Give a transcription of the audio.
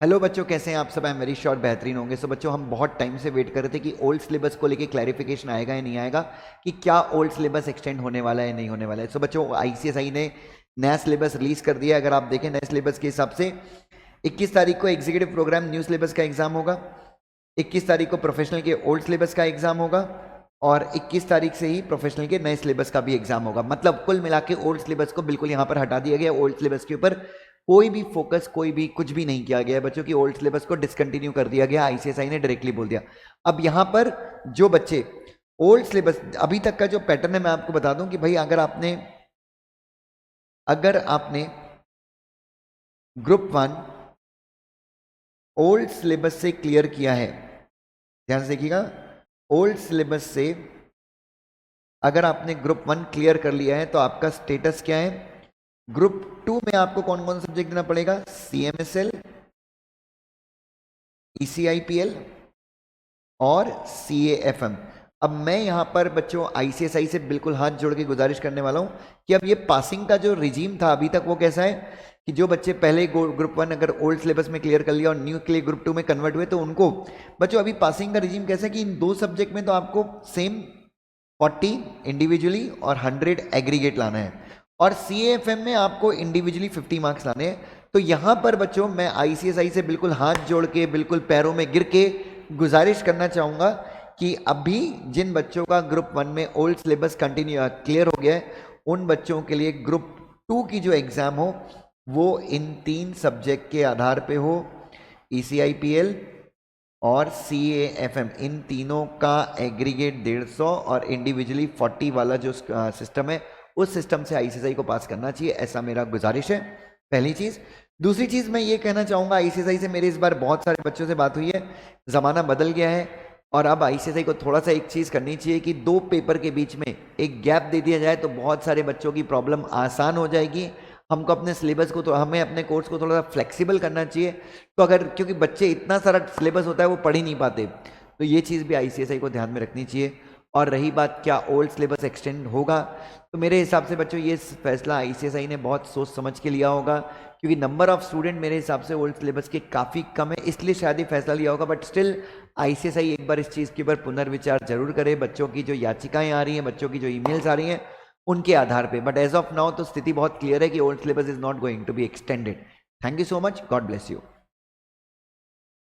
Hello बच्चों, कैसे हैं आप सब? आई एम वेरी श्योर बेहतरीन होंगे। सो बच्चों, हम बहुत टाइम से वेट कर रहे थे कि ओल्ड सिलेबस को लेके क्लैरिफिकेशन आएगा या नहीं आएगा, कि क्या ओल्ड सिलेबस एक्सटेंड होने वाला है या नहीं होने वाला है। सो बच्चों, आईसीएसआई ने नया सिलेबस रिलीज कर दिया। अगर आप देखें नए सिलेबस के हिसाब से 21 तारीख को एग्जीक्यूटिव प्रोग्राम न्यू सिलेबस का एग्जाम होगा, 21 तारीख को प्रोफेशनल के ओल्ड सिलेबस का एग्जाम होगा और 21 तारीख से ही प्रोफेशनल के नए सिलेबस का भी एग्जाम होगा। मतलब कुल मिला के ओल्ड सिलेबस को बिल्कुल यहाँ पर हटा दिया गया। ओल्ड सिलेबस के ऊपर कोई भी फोकस, कोई भी कुछ भी नहीं किया गया है बच्चों की। ओल्ड सिलेबस को डिसकंटिन्यू कर दिया गया, आईसीएसआई ने डायरेक्टली बोल दिया। अब यहाँ पर जो बच्चे ओल्ड सिलेबस अभी तक का जो पैटर्न है, मैं आपको बता दूं कि भाई अगर आपने ग्रुप 1 ओल्ड सिलेबस से क्लियर किया है, ध्यान से देखिएगा, ओल्ड सिलेबस से अगर आपने ग्रुप 1 क्लियर कर लिया है तो आपका स्टेटस क्या है। ग्रुप 2 में आपको कौन कौन सब्जेक्ट देना पड़ेगा? सीएमएसएल, ईसीआईपीएल और सीएएफएम। अब मैं यहां पर बच्चों आईसीएसआई से बिल्कुल हाथ जोड़ के गुजारिश करने वाला हूं कि अब ये पासिंग का जो रिजीम था अभी तक, वो कैसा है कि जो बच्चे पहले ग्रुप 1 अगर ओल्ड सिलेबस में क्लियर कर लिया और न्यू के लिए ग्रुप 2 में कन्वर्ट हुए, तो उनको बच्चों अभी पासिंग का रिजीम कैसा है कि इन 2 सब्जेक्ट में तो आपको सेम 40 इंडिविजुअली और 100 एग्रीगेट लाना है, और सीएएफएम में आपको इंडिविजुअली 50 मार्क्स लाने हैं। तो यहां पर बच्चों मैं आईसीएसआई से बिल्कुल हाथ जोड़ के, बिल्कुल पैरों में गिर के गुजारिश करना चाहूंगा कि अभी जिन बच्चों का ग्रुप 1 में ओल्ड सिलेबस कंटिन्यू क्लियर हो गया है, उन बच्चों के लिए ग्रुप 2 की जो एग्जाम हो वो इन 3 सब्जेक्ट के आधार पे हो, ईसीआईपीएल और सीएएफएम, इन तीनों का एग्रीगेट 150 और इंडिविजुअली 40 वाला जो सिस्टम है, उस सिस्टम से आईसीएसआई को पास करना चाहिए, ऐसा मेरा गुजारिश है। पहली चीज। दूसरी चीज मैं ये कहना चाहूंगा, आईसीएसआई से मेरे इस बार बहुत सारे बच्चों से बात हुई है, जमाना बदल गया है और अब आईसीएसआई को थोड़ा सा एक चीज करनी चाहिए कि 2 पेपर के बीच में एक गैप दे दिया जाए तो बहुत सारे बच्चों की प्रॉब्लम आसान हो जाएगी। हमको अपने सिलेबस को, तो हमें अपने कोर्स को थोड़ा सा फ्लेक्सिबल करना चाहिए। तो अगर, क्योंकि बच्चे इतना सारा सिलेबस होता है वो पढ़ ही नहीं पाते, तो ये चीज़ भी आईसीएसआई को ध्यान में रखनी चाहिए। और रही बात क्या ओल्ड सिलेबस एक्सटेंड होगा, तो मेरे हिसाब से बच्चों ये फैसला आईसीएसआई ने बहुत सोच समझ के लिया होगा, क्योंकि नंबर ऑफ स्टूडेंट मेरे हिसाब से ओल्ड सिलेबस के काफ़ी कम है, इसलिए शायद ये फैसला लिया होगा। बट स्टिल आईसीएसआई एक बार इस चीज़ के ऊपर पुनर्विचार जरूर करे। बच्चों की जो याचिकाएं आ रही हैं, बच्चों की जो ईमेल्स आ रही हैं, उनके आधार पे। बट एज ऑफ नाउ तो स्थिति बहुत क्लियर है कि old syllabus is not going to be extended. Thank you so much, God bless you.